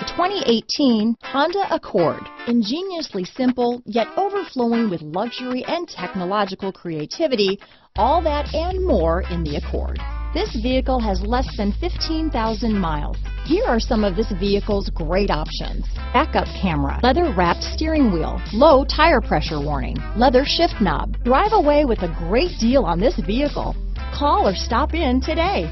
The 2018 Honda Accord. Ingeniously simple, yet overflowing with luxury and technological creativity, all that and more in the Accord. This vehicle has less than 15,000 miles. Here are some of this vehicle's great options: backup camera, leather-wrapped steering wheel, low tire pressure warning, leather shift knob. Drive away with a great deal on this vehicle. Call or stop in today.